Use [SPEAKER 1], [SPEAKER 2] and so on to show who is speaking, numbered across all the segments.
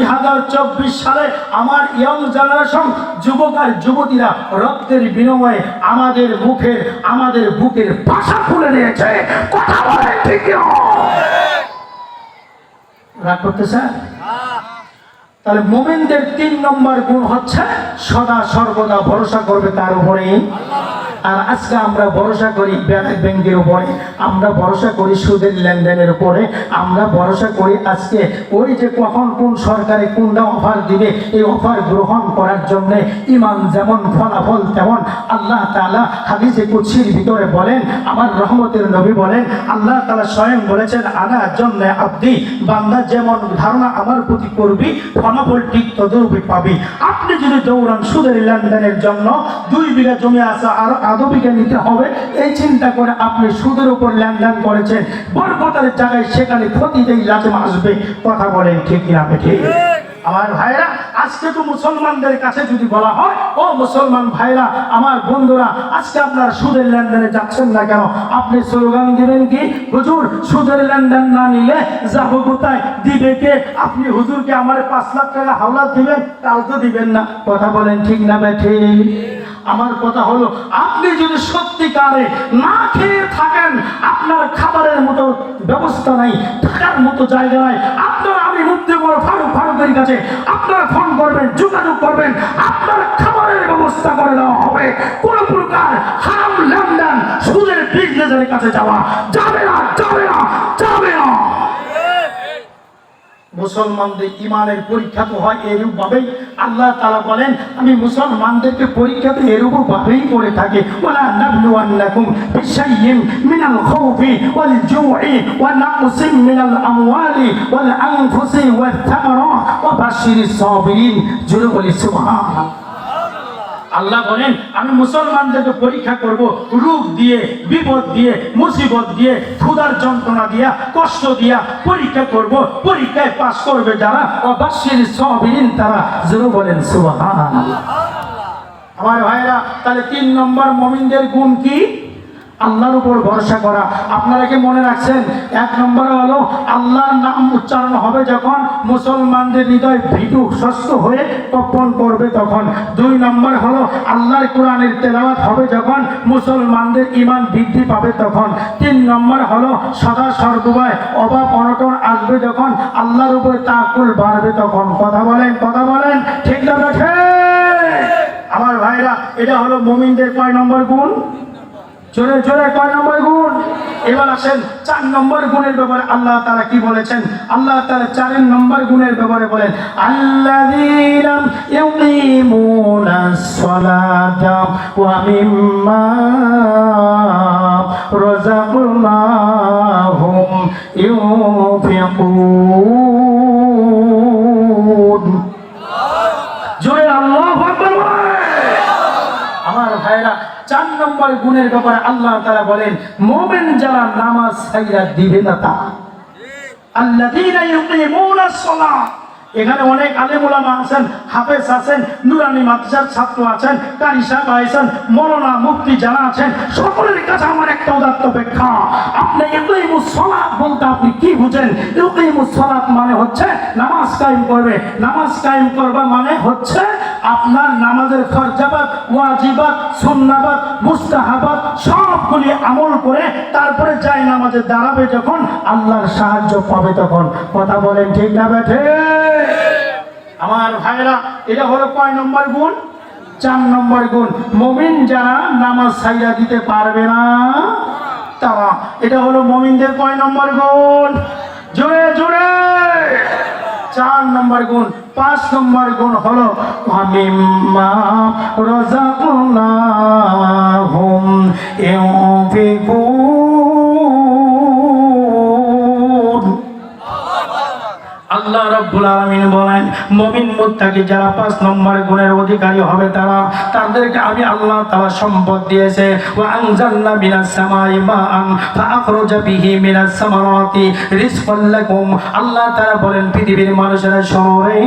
[SPEAKER 1] 2024 সালে আমার young generation যুবক আর যুবতীরা রক্তের বিনিময়ে আমাদের বুকের ভাষা খুলে নিয়েছে। কথা বলে ঠিক রাগ করতেছে? তাহলে মুমিনদের 3 নম্বর গুণ হচ্ছে সদা সর্বদা ভরসা করবে তার উপরে। আর আজকে আমরা ভরসা করি ব্যাংকের উপরে, আমরা ভরসা করি সুদের লেনদেনের উপরে, আমরা ভরসা করি আজকে ওই যে কখন কোন সরকারে কোনটা অফার দিবে, এই অফার গ্রহণ করার জন্যে ইমান যেমন ফলাফল তেমন। আল্লাহ তাআলা হাদিসে কুদসির ভিতরে বলেন, আমার রহমতের নবী বলেন, আল্লাহ তাআলা স্বয়ং বলেছেন, আনা জন্যে আব্দি, বান্দা যেমন ধারণা আমার প্রতি করবি ফলাফল ঠিক তদরূপই পাবি। আপনি যদি দৌড়ান সুদের লেনদেনের জন্য 2 বিঘা জমি আছে আর আধা বিঘা নিতে হবে, এই চিন্তা করে আপনি সুদের উপর লেনদেন করেছেন, বরকতের জায়গায় সেখানে ক্ষতিতেই লাজম আসবে। কথা বলেন ঠিক না ঠিক? আমার ভাইরা, আজকে তো মুসলমানদের কাছে যদি বলা হয়, ও মুসলমান ভাইরা, আমার বন্ধুরা, আজকে আপনারা সুদের লেনদেনে যাচ্ছেন না কেন? আপনি স্লোগান দিবেন কি, হুজুর সুদের লেনদেন না নিলে যাবো কোথায়, দিবে কে? আপনি হুজুরকে আমার 5 লাখ টাকা হাওলাত দিবেন, তাও তো দিবেন না। কথা বলেন ঠিক না ঠিক? আমার কথা হলো, আপনি যদি সত্যিকারে না খেয়ে থাকেন, আপনার খাবারের মতো ব্যবস্থা নাই, থাকার মতো জায়গা নাই, আপনারা আমি মুফতি ওমর ফারুকের কাছে আপনারা ফোন করবেন, যোগাযোগ করবেন, আপনার খাবারের ব্যবস্থা করে দেওয়া হবে। কোন প্রকার হারাম লেনদেন সুদের বিজনেসের কাছে যাওয়া যাবে না, যাবে না, যাবে না। মুসলমানদের ইমানের পরীক্ষা তো হয় এরূপ ভাবেই। আল্লাহ তাআলা বলেন, আমি মুসলমানদেরকে পরীক্ষা তো এরূপ ভাবেই করে থাকি। ওয়ালা নাবলুওয়ান্নাকুম বিশাইইন মিনাল খাউফি ওয়াল জু'i ওয়া নাকসিম মিনাল আমওয়ালি ওয়াল আনফুসি ওয়াত থামারাত ওয়া বাশশিরিস সাবিরিন। জোরে বলি সুবহানাল্লাহ। আল্লাহ বলেন, আমি মুসলমানদেরকে পরীক্ষা করব রোগ দিয়ে, বিপদ দিয়ে, মুসিবত দিয়ে, ক্ষুধার যন্ত্রণা দিয়া, কষ্ট দিয়া পরীক্ষা করব। পরীক্ষায় পাস করবে যারা, অবাশশিরিস সাবিরিন, তারা। জোরে বলেন সুবহানাল্লাহ। আমার ভাইরা, তাহলে 3 নম্বর মুমিনদের গুণ কি? আল্লাহর উপর ভরসা করা। আপনারা কি মনে রাখছেন? 1 নম্বর হলো আল্লাহর নাম উচ্চারণ হবে যখন মুসলমানদের হৃদয় ভীতু সুস্থ হয়ে তর্পণ করবে তখন। 2 নম্বর হলো আল্লাহর কোরআনের তেলাওয়াত হবে যখন মুসলমানদের ঈমান বৃদ্ধি পাবে তখন। 3 নম্বর হলো সদা সর্বদাই অভাব অনটন আসবে যখন আল্লাহর উপর তাওয়াক্কুল বাড়বে তখন। কথা বলেন, কথা বলেন, ঠিক না ঠিক? আমার ভাইরা, এটা হলো মুমিনদের কয় নম্বর গুণ? জোরে জোরে কয় নম্বর গুণ? এবার আসেন 4 নম্বর গুণের ব্যাপারে আল্লাহ তাআলা কি বলেছেন। আল্লাহ তাআলা 4 নম্বর গুণের ব্যাপারে বলেন, আল্লাযীনা ইউকিমুনাস সালাতা ওয়া মিম্মা রাযাকনাহুম ইউনফিকুন। জোরে আল্লাহু আকবার। আমার ভাইরা, 4 নম্বর গুণের ব্যাপারে আল্লাহ তাআলা বলেন, মুমিন যারা নামাজ ছাইরা দিবে না তা। আল্লাযীনা ইউকিমুনাস সালাত। এখানে অনেক আলেম ওলামা আছেন, হাফেজ আছেন, নুরানি মাদ্রাসার ছাত্র আছেন, কারি সাহেব আছেন, মাওলানা মুফতি যারা আছেন, সকলের কাছে আমার একটা উদাত্ত ব্যাখ্যা। আপনি ইউকিমুস সালাত বলতে আপনি কি বুঝেন? ইউকিমুস সালাত মানে হচ্ছে নামাজ কায়েম করবে। নামাজ কায়েম করবা মানে হচ্ছে আপনার নামাজের ফরজাবাত, ওয়াজিবাত, সুন্নাবাত, মুস্তাহাবাত সবগুলি আমল করে তারপরে যায় নামাজে দাঁড়াবে যখন, আল্লাহর সাহায্য পাবে তখন। কথা বলেন ঠিক না বেঠে? আমার ভাইরা, এটা হলো কয় নম্বর গুণ? 4 নম্বর গুণ। মুমিন যারা নামাজ ছাইরা দিতে পারবে না তারা। এটা হলো মুমিনদের কয় নম্বর গুণ? জোরে জোরে। 4 নম্বর গুণ। 5 নম্বর গুণ হলো মিম্মা রাযাকনাহুম ইউনফিকুন। আল্লাহ রাব্বুল আলামিন বলেন, মুমিন মুত্তাকি যারা 5 নম্বর গুণের অধিকারী হবে তারা, তাদেরকে আমি আল্লাহ তাআলা সম্পদ দিয়েছে। ওয়া আনজালনা মিনাস সামাই মাআন ফাআখরাজা বিহি মিনাস সামারাতি রিজকাল লাকুম। আল্লাহ তাআলা বলেন, পৃথিবীর মানুষেরা শোনো রে,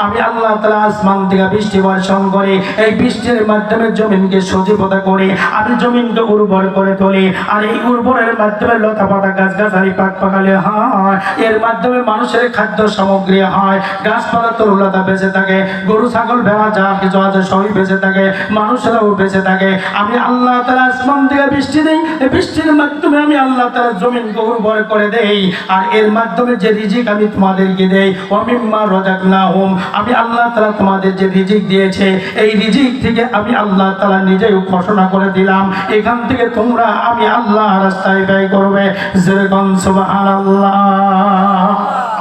[SPEAKER 1] আমি আল্লাহ তাআলা আসমান থেকে বৃষ্টি বর্ষণ করি, এই বৃষ্টির মাধ্যমে জমিনকে সজীবতা করি, আমি জমিনকে উর্বর করে তুলি, আর এই উর্বরের মাধ্যমে লতা পাতা গাছগাছালি পাক পাকালে হয়, এর মাধ্যমে মানুষের খাদ্য সামগ্রী হয়, গাছপালা তরুলতা বেঁচে থাকে, গরু ছাগল ভেড়া যা কিছু আছে সবই বেঁচে থাকে, মানুষেরাও বেঁচে থাকে। আমি আল্লাহ তাআলা আসমান থেকে বৃষ্টি দেই, এই বৃষ্টির মাধ্যমে আমি আল্লাহ তাআলা জমিনকে উর্বর করে দেই, আর এর মাধ্যমে যে রিজিক আমি তোমাদেরকে দেই, ওয়া মিম্মা রাযাকনাহুম, আমি আল্লাহ তাআলা তোমাদের যে রিজিক দিয়েছে এই রিজিক থেকে আমি আল্লাহ তাআলা নিজেই ঘোষণা করে দিলাম এখান থেকে তোমরা আমি আল্লাহ রাস্তায় ব্যয় করবে। যেরকম সুবহানাল্লাহ।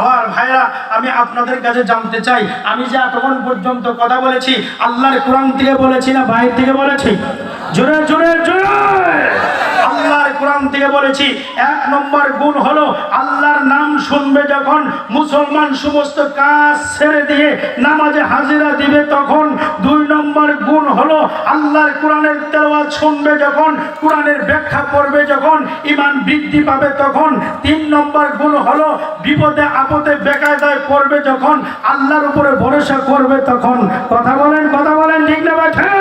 [SPEAKER 1] আমার ভাইরা, আমি আপনাদের কাছে জানতে চাই, আমি যে এতক্ষণ পর্যন্ত কথা বলেছি আল্লাহর কোরআন থেকে বলেছি না বাইরে থেকে বলেছি? জোরে জোরে জোরে আল্লাহর কোরআন থেকে বলেছি। এক নম্বর গুণ হলো আল্লাহর নাম শুনবে যখন মুসলমান সমস্ত কাজ ছেড়ে দিয়ে নামাজে হাজিরা দিবে তখন। দুই নম্বর গুণ হলো আল্লাহর কোরআনের তেলাওয়াত শুনবে যখন, কোরআনের ব্যাখ্যা করবে যখন, ঈমান বৃদ্ধি পাবে তখন। তিন নম্বর গুণ হলো বিপদে আপদে বেকায়দায় পড়বে যখন, আল্লাহর উপরে ভরসা করবে তখন। কথা বলেন ঠিক না বেঠে?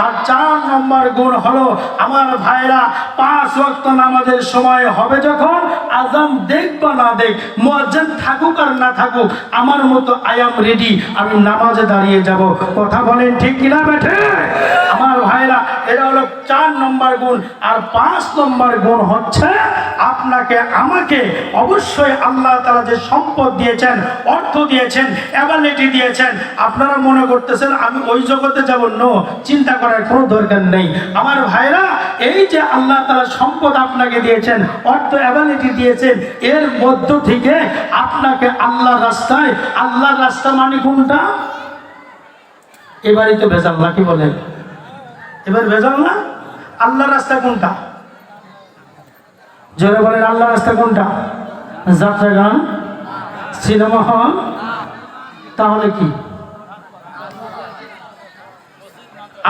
[SPEAKER 1] আর চার নম্বর গুণ হলো আমার ভাইরা 5 ওয়াক্ত নামাজের সময় হবে যখন, আযান দেখ বা না দেখ, মুয়াজ্জিন থাকুক আর না থাকুক, আমার মতো আই এম রেডি, আমি নামাজে দাঁড়িয়ে যাব। কথা বলেন ঠিক কিনা বেঠে? আমার ভাইরা, এটা হলো 4 নম্বর গুণ। আর 5 নম্বর গুণ হচ্ছে আপনাকে আমাকে অবশ্যই আল্লাহ তাআলা যে সম্পদ দিয়েছেন, অর্থ দিয়েছেন, অ্যাবিলিটি দিয়েছেন, আপনারা মনে করতেছেন আমি ওই জগতে যাব, নো, চিন্তা করার কোনো দরকার নেই। আমার ভাইরা, এই যে আল্লাহ তাআলা সম্পদ আপনাকে দিয়েছেন, অর্থ অ্যাবিলিটি দিয়েছেন, এর মধ্য থেকে আপনাকে আল্লাহর রাস্তায়, আল্লাহর রাস্তা মানে কোনটা? এবারই তো ভেজাল না, কি বলেন? এবার ভেজাল না? আল্লাহর রাস্তা কোনটা? জোরে বলেন, আল্লাহর রাস্তা কোনটা? যাত্রা গান, সিনেমা হল? তাহলে কি?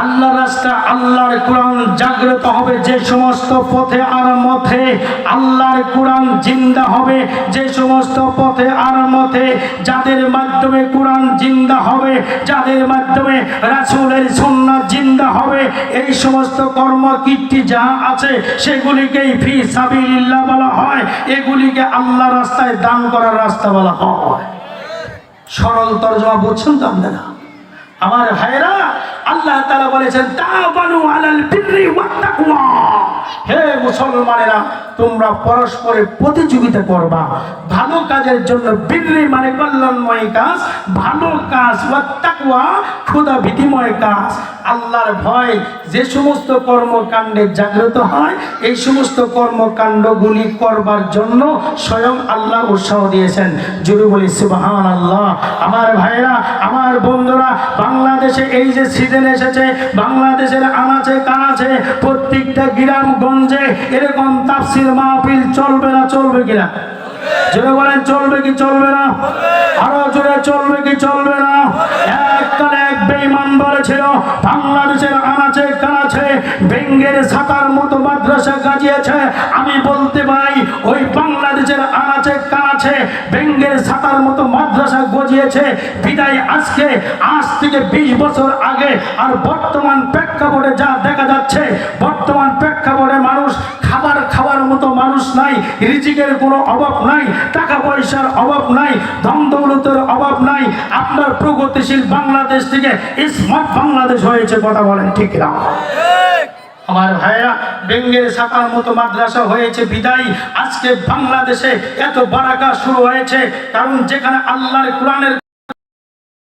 [SPEAKER 1] আল্লাহ রাস্তা, আল্লাহর কোরআন জাগ্রত হবে যে সমস্ত পথে আর মথে, আল্লাহর কোরআন জিন্দা হবে যে সমস্ত পথে আর মথে, যাদের মাধ্যমে কোরআন জিন্দা হবে, যাদের মাধ্যমে রাসূলের সুন্নাত জিন্দা হবে, এই সমস্ত কর্মকীর্তি যা আছে সেগুলিকেই ফি সাবিলিল্লাহ বলা হয়, এগুলিকে আল্লাহ রাস্তায় দান করার রাস্তা বলা হয়। সরল তরজমা বুঝছেন তো আপনারা? আমার ভাইরা, আল্লাহ তাআলা বলেছেন তাআবানু আলাল বিররি ওয়াত তাকওয়া, হে মুসলমানেরা তোমরা পরস্পরে প্রতিযোগিতা করবা ভালো কাজের জন্য। বিররি মানে কল্যাণময় কাজ, ভালো কাজ, ওয়াত তাকওয়া খোদা ভীতিময় কাজ। আল্লাহর ভয় যে সমস্ত কর্মকাণ্ডে জাগ্রত হয়, এই সমস্ত কর্মকাণ্ডগুলি করবার জন্য স্বয়ং আল্লাহ উৎসাহ দিয়েছেন। জোরে বলি সুবহানাল্লাহ। আমার ভাইরা, আমার বন্ধুরা, বাংলাদেশে এই যে সিজন এসেছে, বাংলাদেশের আনাচে কানাচে প্রত্যেকটা গ্রাম গঞ্জে এরকম তাফসীর মাহফিল চলবে না? চলবে কিনা? জোরে বলেন, চলবে কি চলবে না? আরো জোরে, চলবে কি চলবে না? এককালে এক বেঈমান বলেছিল বাংলাদেশের আনাচে কানাচে বেঙ্গের ছাতার মতো মাদ্রাসা গাজিয়েছে। আমি বলতে পাই ওই বাংলাদেশের আনাচে কানাচে বেঙ্গের ছাতার মতো মাদ্রাসা গজিয়েছে বিদায় আজকে, আজ থেকে 20 বছর আগে আর বর্তমান প্রেক্ষাপটে যা দেখা যাচ্ছে, বর্তমান প্রেক্ষাপটে মানুষ খাবার মতো মানুষ নাই, রিজিকের কোনো অভাব নাই, টাকা পয়সার অভাব নাই, ধন দৌলতের অভাব নাই। আপনার প্রগতিশীল বাংলাদেশ থেকে স্মার্ট বাংলাদেশ হয়েছে। কথা বলেন ঠিক না? আমার ভাইরা, বেঙ্গের ছাতার মতো মাদ্রাসা হয়েছে বিদায় আজকে বাংলাদেশে এত বারাকা শুরু হয়েছে, কারণ যেখানে আল্লাহর কোরআনের